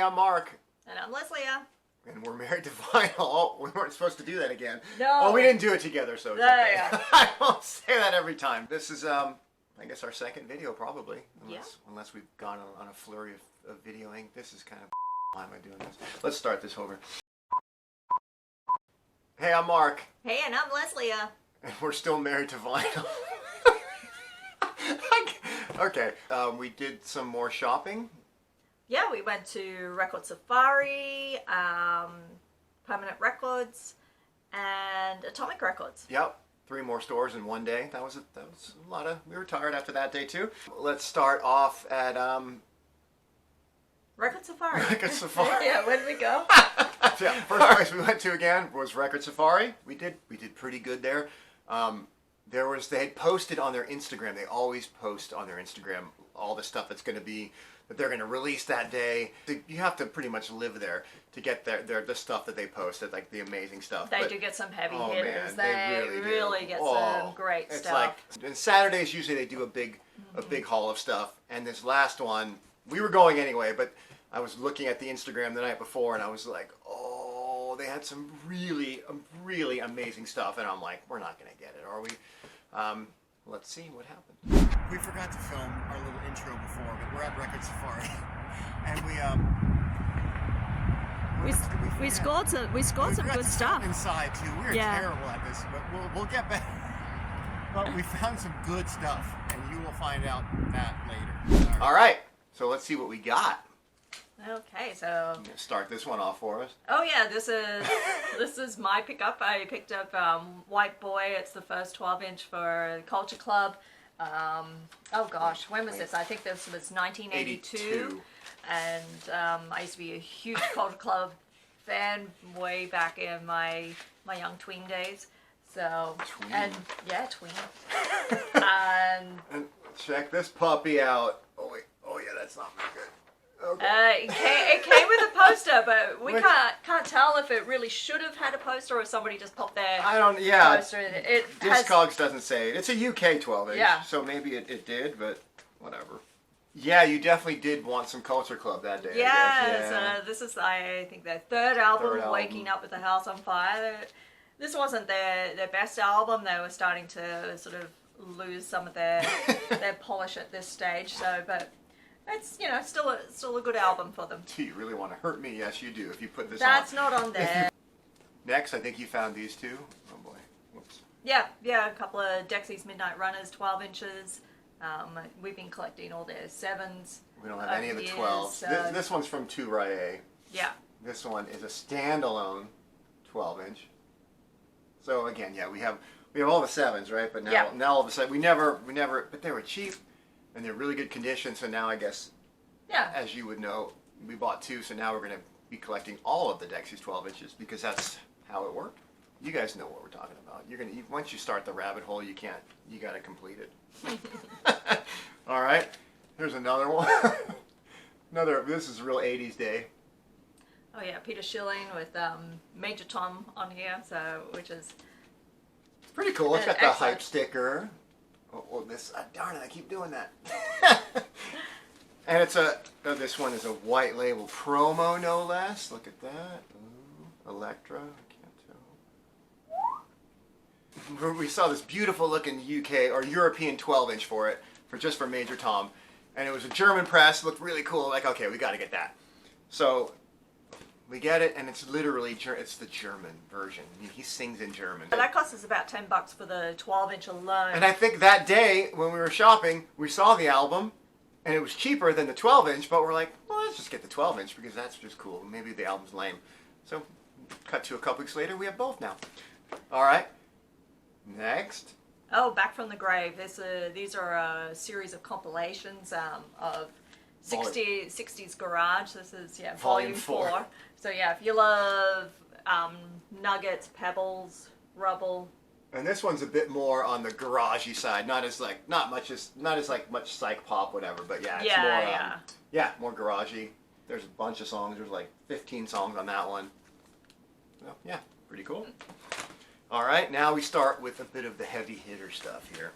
I'm Mark. And I'm Leslie. And we're married to vinyl. Oh, we weren't supposed to do that again. No. Oh, we didn't do it together, so it's okay. Yeah. I won't say that every time. This is, I guess, our second video, probably. Unless we've gone on a flurry of videoing. This is kind of... Why am I doing this? Let's start this over. Hey, I'm Mark. Hey, and I'm Leslie. And we're still married to vinyl. Okay. We did some more shopping. Yeah, we went to Record Safari, Permanent Records, and Atomic Records. Yep, 3 more stores in one day. That was a lot of. We were tired after that day too. Let's start off at Record Safari. Record Safari. Yeah, where did we go? Yeah, first place we went to again was Record Safari. We did pretty good there. They had posted on their Instagram. They always post on their Instagram all the stuff that they're going to release that day. You have to pretty much live there to get the stuff that they posted, like the amazing stuff. They do get some heavy hitters. Man, they really get some great it's stuff. Like, and Saturdays usually they do a big haul of stuff. And this last one, we were going anyway, but I was looking at the Instagram the night before and I was like, oh, they had some really amazing stuff. And I'm like, we're not going to get it, are we? Let's see what happened. We forgot to film our little intro before, but we're at Record Safari, and we scored some good stuff inside too. We're terrible at this, but we'll get better. But we found some good stuff, and you will find out that later. All right, so let's see what we got. Okay, so I'm gonna start this one off for us. Oh yeah, this is my pickup. I picked up White Boy. It's the first 12-inch for Culture Club. Oh gosh, when was this? I think this was 1982. And I used to be a huge Culture Club fan way back in my young tween days. So tween. Tween. And check this puppy out. Oh wait, oh yeah, that's not very good. Okay. It came with a poster, but we can't tell if it really should have had a poster or somebody just popped their poster in it. Discogs doesn't say it. It's a UK 12-inch, so maybe it did, but whatever. Yeah, you definitely did want some Culture Club that day. Yeah. This is, I think, their third album, Waking Up with the House on Fire. This wasn't their best album. They were starting to sort of lose some of their polish at this stage. So, but it's still a good album for them. Do you really want to hurt me? Yes, you do. If you put this That's not on there. Next, I think you found these two. Oh boy. Whoops. Yeah, a couple of Dexy's Midnight Runners, 12 inches. We've been collecting all their 7s. We don't have any of the 12s. So this one's from 2RA. Yeah. This one is a standalone 12-inch. So again, yeah, we have all the 7s, right? But now all of a sudden we never, but they were cheap. And they're really good condition, so now I guess, as you would know, we bought 2, so now we're going to be collecting all of the Dexys 12 inches because that's how it worked. You guys know what we're talking about. Once you start the rabbit hole, you got to complete it. All right, here's another one. This is a real 80s day. Oh yeah, Peter Schilling with Major Tom on here, which is pretty cool. It's got the hype sticker. Oh, darn it, I keep doing that. And it's this one is a white label promo, no less. Look at that. Ooh, Electra, I can't tell. We saw this beautiful looking UK or European 12-inch for Major Tom. And it was a German press, looked really cool. Like, okay, we got to get that. So we get it, and it's literally it's the German version. I mean, he sings in German. That cost us about $10 for the 12-inch alone. And I think that day when we were shopping, we saw the album, and it was cheaper than the 12-inch. But we're like, well, let's just get the 12-inch because that's just cool. Maybe the album's lame. So, cut to a couple weeks later, we have both now. All right. Next. Oh, Back from the Grave. These are a series of compilations of 60s garage. This is volume 4. So yeah, if you love nuggets, pebbles, rubble. And this one's a bit more on the garagey side, not as much psych pop, whatever. But yeah, it's more garagey. There's a bunch of songs. There's like 15 songs on that one. Well, yeah, pretty cool. All right, now we start with a bit of the heavy hitter stuff here.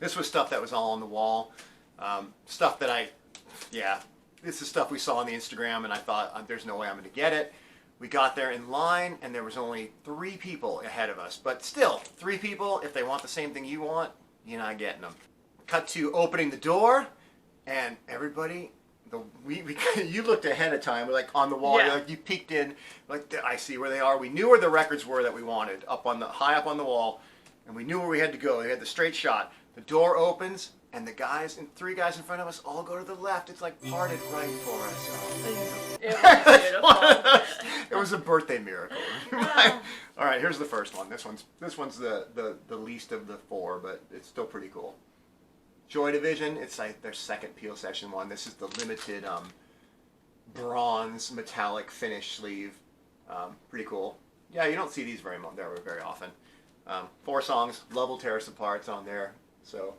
This was stuff that was all on the wall. Stuff that this is stuff we saw on the Instagram, and I thought, there's no way I'm going to get it. We got there in line, and there was only 3 people ahead of us. But still, 3 people, if they want the same thing you want, you're not getting them. Cut to opening the door, and everybody, you looked ahead of time, like on the wall, Yeah. you peeked in, like, I see where they are. We knew where the records were that we wanted, high up on the wall, and we knew where we had to go. We had the straight shot. The door opens, and the 3 guys in front of us all go to the left. It's like parted right for us. It was beautiful. It was a birthday miracle. All right, here's the first one. This one's the least of the 4, but it's still pretty cool. Joy Division. It's like their second Peel Session one. This is the limited bronze metallic finish sleeve. Pretty cool. Yeah, you don't see these very often. 4 songs. Love Will Tear Us Apart's on there, so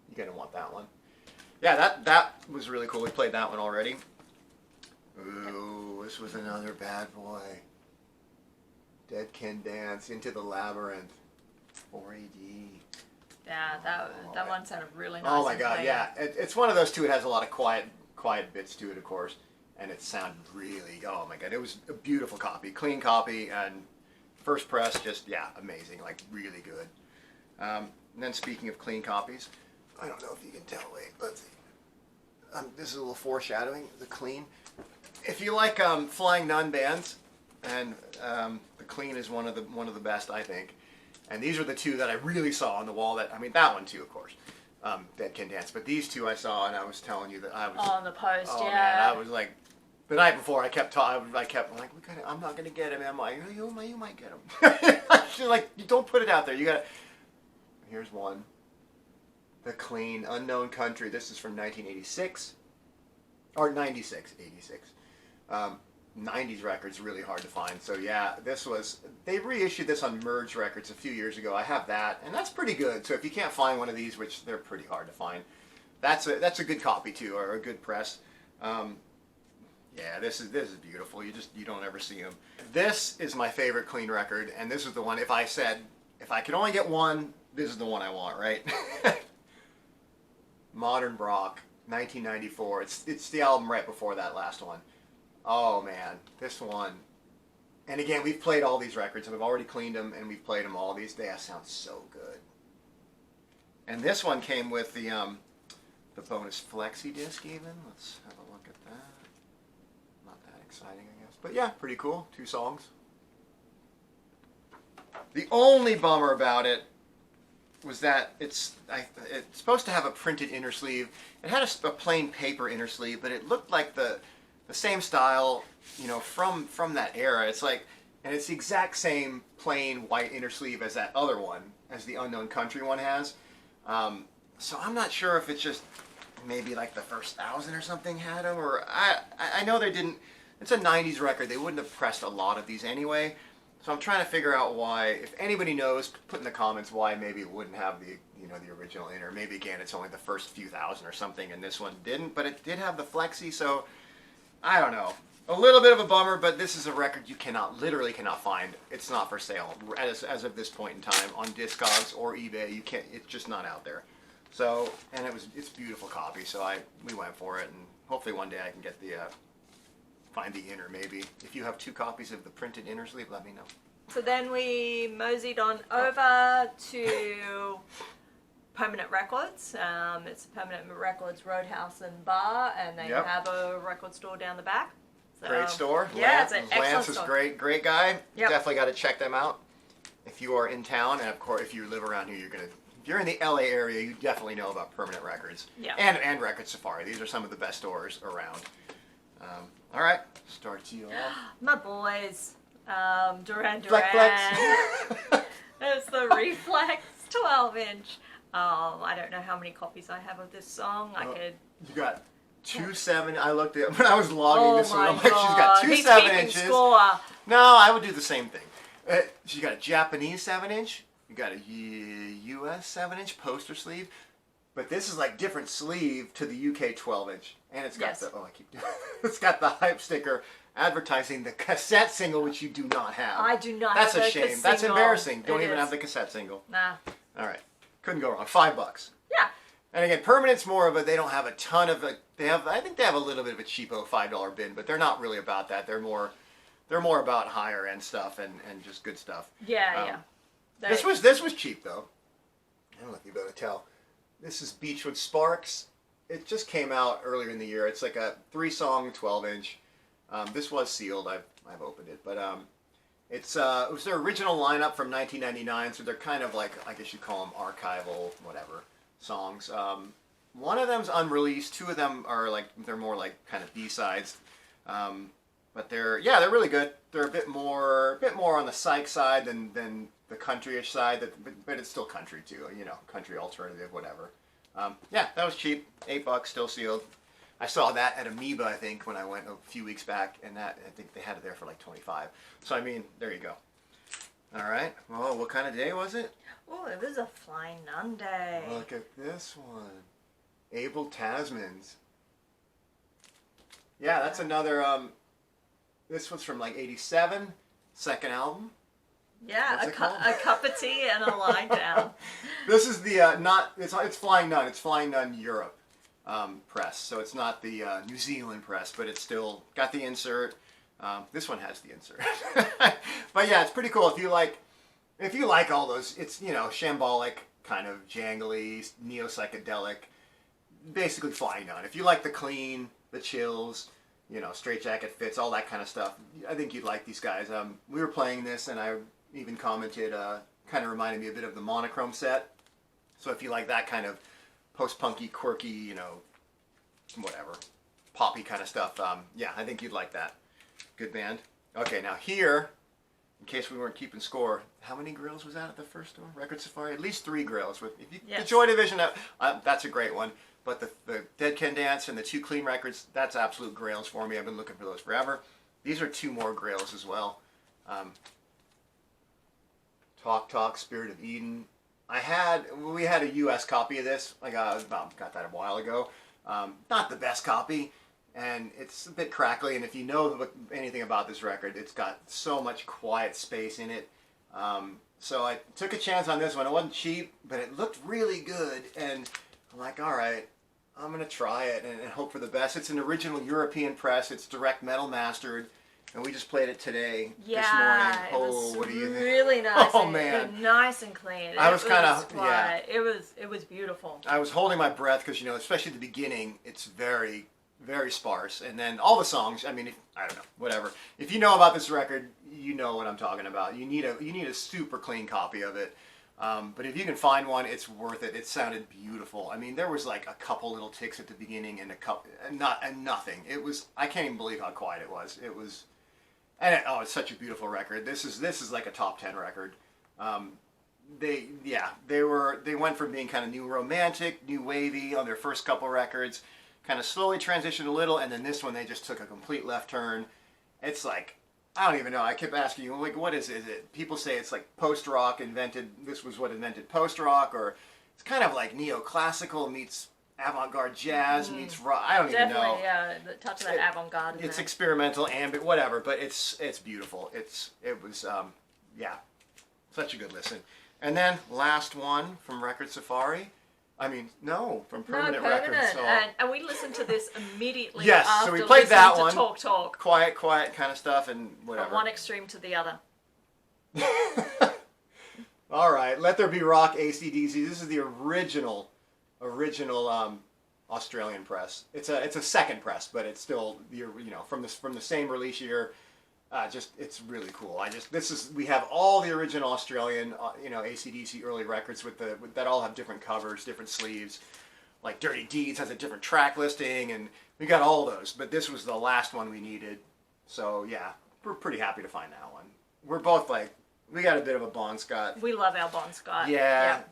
you're gonna want that one. Yeah, that was really cool. We played that one already. Ooh, this was another bad boy. Dead Can Dance, Into the Labyrinth, 4AD. Yeah, that one sounded really nice. Oh my god, yeah. It's one of those two. It has a lot of quiet bits to it, of course, and it sounded really, oh my god, it was a beautiful copy, clean copy, and first press, just, yeah, amazing, like really good. And then speaking of clean copies, I don't know if you can tell, wait, let's see. This is a little foreshadowing, the clean. If you like Flying Nun bands, and the clean is one of the best, I think. And these are the 2 that I really saw on the wall. That one too, of course. Dead Can Dance. But these 2 I saw, and I was telling you that I was on the post. Oh yeah. man, I was like, the night before I kept like, I'm not gonna get him. I'm like, you might get him. She's like, you don't put it out there. You gotta. Here's one. The clean Unknown Country. This is from 1986 or 96, 86. 90s records really hard to find. So yeah, they reissued this on Merge Records a few years ago. I have that, and that's pretty good. So if you can't find one of these, which they're pretty hard to find, that's a good copy too, or a good press. Yeah, this is beautiful. You don't ever see them. This is my favorite clean record, and this is the one. If I could only get one, this is the one I want, right? Modern Brock, 1994. It's the album right before that last one. Oh man, this one. And again, we've played all these records, and we've already cleaned them, and we've played them all. These sound so good. And this one came with the bonus flexi disc even. Let's have a look at that. Not that exciting, I guess. But yeah, pretty cool. 2 songs. The only bummer about it was that it's supposed to have a printed inner sleeve. It had a plain paper inner sleeve, but it looked like the same style, from that era. It's like, and it's the exact same plain white inner sleeve as that other one, as the Unknown Country one has. So I'm not sure if it's just maybe like the first 1,000 or something had them, or I know they didn't. It's a 90s record. They wouldn't have pressed a lot of these anyway. So I'm trying to figure out why. If anybody knows, put in the comments why maybe it wouldn't have the the original inner. Maybe again it's only the first few thousand or something, and this one didn't. But it did have the flexi, so I don't know. A little bit of a bummer, but this is a record you literally cannot find. It's not for sale as of this point in time on Discogs or eBay. You can't. It's just not out there. So, and it's a beautiful copy. So we went for it, and hopefully one day I can get find the inner maybe. If you have 2 copies of the printed inner sleeve, let me know. So then we moseyed on over to Permanent Records. It's Permanent Records Roadhouse and Bar, and they have a record store down the back. So, great store. Yeah, it's an excellent Lance store. is great guy. Yep. Definitely got to check them out. If you are in town, and of course if you live around here, if you're in the LA area, you definitely know about Permanent Records. Yeah. And Record Safari. These are some of the best stores around. All right, start you off. My boys, Duran Duran. Flex, flex. It's the Reflex 12-inch. I don't know how many copies I have of this song. You got 2 7. I looked at when I was logging this one. I'm like, she's God. got 2 He's 7-inches. keeping score. No, I would do the same thing. She's got a Japanese 7-inch. You got a US 7-inch poster sleeve. But this is like different sleeve to the UK 12-inch, and it's got it's got the hype sticker advertising the cassette single, which you do not have. I do not. That's have a shame. That's embarrassing. Don't even have the cassette single. Nah. All right, couldn't go wrong. $5. Yeah. And again, Permanent's more of a, they don't have a ton of a, I think they have a little bit of a cheapo $5 bin, but they're not really about that. They're more about higher end stuff and just good stuff. Yeah, yeah. This was cheap though. I don't know if you'll be able to tell. This is Beechwood Sparks. It just came out earlier in the year. It's like a 3-song, 12-inch. This was sealed. I've opened it, but it was their original lineup from 1999. So they're kind of like, I guess you'd call them archival, whatever songs. One of them's unreleased. 2 of them are like, they're more like kind of B-sides. But they're really good. They're a bit more on the psych side than the country-ish side, but it's still country too, you know, country alternative, whatever. Yeah, that was cheap. $8, still sealed. I saw that at Amoeba, I think, when I went a few weeks back, and I think they had it there for like 25. So I mean, there you go. All right. Well, what kind of day was it? Oh, it was a Flying Nun day. Look at this one. Abel Tasman's. Yeah, that's another. This was from like '87, second album. Yeah, a cup of tea and a lie down. This is the it's Flying Nun. It's Flying Nun Europe press, so it's not the New Zealand press, but it's still got the insert. This one has the insert, but yeah, it's pretty cool. If you like all those, it's, you know, shambolic, kind of jangly, neo psychedelic, basically Flying Nun. If you like the clean, the chills, you know, straight jacket fits, all that kind of stuff, I think you'd like these guys. We were playing this, and I even commented, kind of reminded me a bit of the Monochrome set. So if you like that kind of post-punky, quirky, you know, whatever, poppy kind of stuff, yeah, I think you'd like that. Good band. Okay, now here, in case we weren't keeping score, how many Grails was that at the first store? Record Safari? At least 3 Grails. The Joy Division, that's a great one. But the Dead Can Dance and the 2 Clean records, that's absolute Grails for me. I've been looking for those forever. These are 2 more Grails as well. Talk, Spirit of Eden. We had a U.S. copy of this. I got that a while ago. Not the best copy, and it's a bit crackly. And if you know anything about this record, it's got so much quiet space in it. So I took a chance on this one. It wasn't cheap, but it looked really good, and I'm like, all right, I'm gonna try it and hope for the best. It's an original European press. It's direct metal mastered. And we just played it today, this morning. Oh, what do you think? Really nice. Oh, man. Nice and clean. I was kind of, yeah. It was beautiful. I was holding my breath because, you know, especially at the beginning, it's very, very sparse. And then all the songs, I mean, I don't know, whatever. If you know about this record, you know what I'm talking about. You need a super clean copy of it. But if you can find one, it's worth it. It sounded beautiful. I mean, there was like a couple little ticks at the beginning and nothing. It was, I can't even believe how quiet it was. It was. It's such a beautiful record. This is like a top 10 record. They went from being kind of new romantic, new wavy on their first couple records, kind of slowly transitioned a little, and then this one they just took a complete left turn. It's like, I don't even know. I kept asking you, like, what is it? Is it, people say it's like post rock this was what invented post rock, or it's kind of like neoclassical meets avant-garde jazz meets rock. I don't even know. Definitely, yeah, the touch of that avant-garde. It's experimental, ambient, whatever, but it's beautiful. It was such a good listen. And then last one from Record Safari. I mean, no, from Permanent Records. So. And we listened to this immediately. Yes, after so we played that one. Talk. Quiet kind of stuff and whatever. From one extreme to the other. All right, Let There Be Rock, AC/DC. This is the original Australian press. It's a second press, but it's still from the same release year. It's really cool. We have all the original Australian AC/DC early records that all have different covers, different sleeves. Like Dirty Deeds has a different track listing, and we got all those. But this was the last one we needed, so yeah, we're pretty happy to find that one. We're both like, we got a bit of a Bon Scott. We love our Bon Scott. Yeah.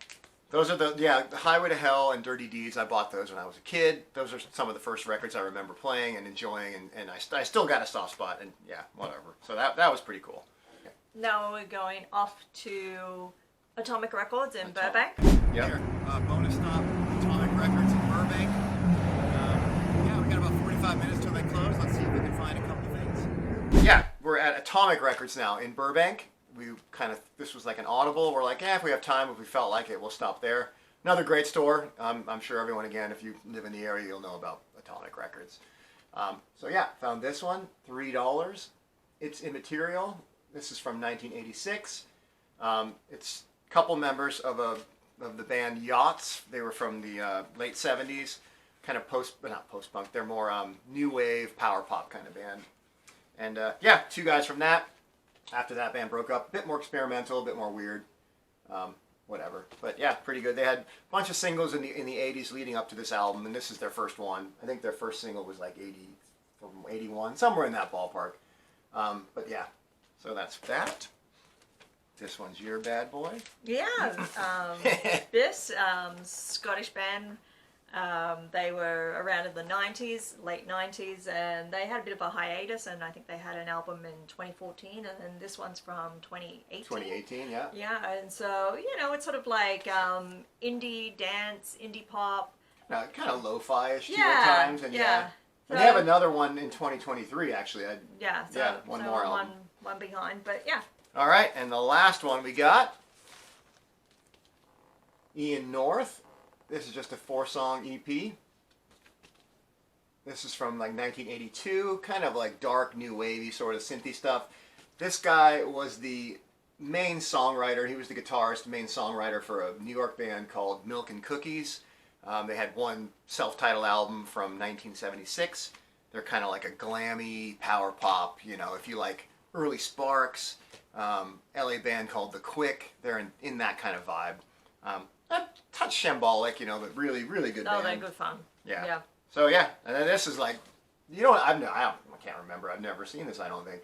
Those are the Highway to Hell and Dirty Deeds. I bought those when I was a kid. Those are some of the first records I remember playing and enjoying, and I still got a soft spot, and yeah, whatever. So that was pretty cool. Now we're going off to Atomic Records in Burbank. Yeah. Bonus stop, Atomic Records in Burbank. We got about 45 minutes till they close. Let's see if we can find a couple things. Yeah, we're at Atomic Records now in Burbank. This was like an audible. We're like, if we have time, if we felt like it, we'll stop there. Another great store. I'm sure everyone, again, if you live in the area, you'll know about Atomic Records. So yeah, found this one, $3. It's immaterial. This is from 1986. It's a couple members of the band Yachts. They were from the late 70s, kind of not post-punk. They're more new wave, power pop kind of band. And yeah, two guys from that. After that band broke up, a bit more experimental, a bit more weird. Whatever. But yeah, pretty good. They had a bunch of singles in the 80s leading up to this album, and this is their first one. I think their first single was like 81, somewhere in that ballpark. But yeah, so that's that. This one's your bad boy. Yeah, this Scottish band, they were around in the 90s, late 90s, and they had a bit of a hiatus, and I think they had an album in 2014, and this one's from 2018. 2018, yeah. Yeah, and so, you know, it's sort of like indie dance, indie pop. Kind of lo-fi-ish too Yeah, at times. And yeah. And they have another one in 2023, actually. One more album. One behind, but yeah. All right, and the last one we got, Ian North. This is just a 4-song EP. This is from like 1982, kind of like dark, new wavy sort of synthy stuff. This guy was the main songwriter. He was the guitarist, main songwriter for a New York band called Milk and Cookies. They had one self-titled album from 1976. They're kind of like a glammy power pop, you know, if you like early Sparks. LA band called The Quick. They're in that kind of vibe. A touch shambolic, you know, but really, really good band. Oh, they're good fun. Yeah. So yeah, and then this is like, you know what? I can't remember. I've never seen this. I don't think.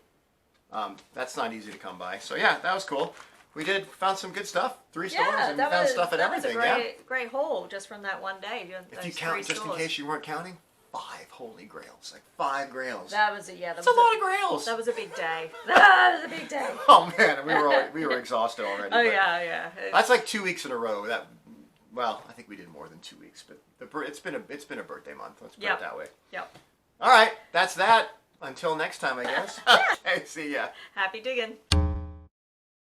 That's not easy to come by. So yeah, that was cool. We found some good stuff. 3 stores and found stuff at everything. That was a great haul just from that one day. If you count, just in case you weren't counting, 5 holy grails, like 5 grails. That was a That's a lot of grails. That was a big day. That was a big day. Oh man, we were exhausted already. Oh yeah. That's like 2 weeks in a row. Well, I think we did more than 2 weeks, but it's been a birthday month. Let's put it that way. Yep. All right, that's that. Until next time, I guess. Okay, see ya. Happy digging.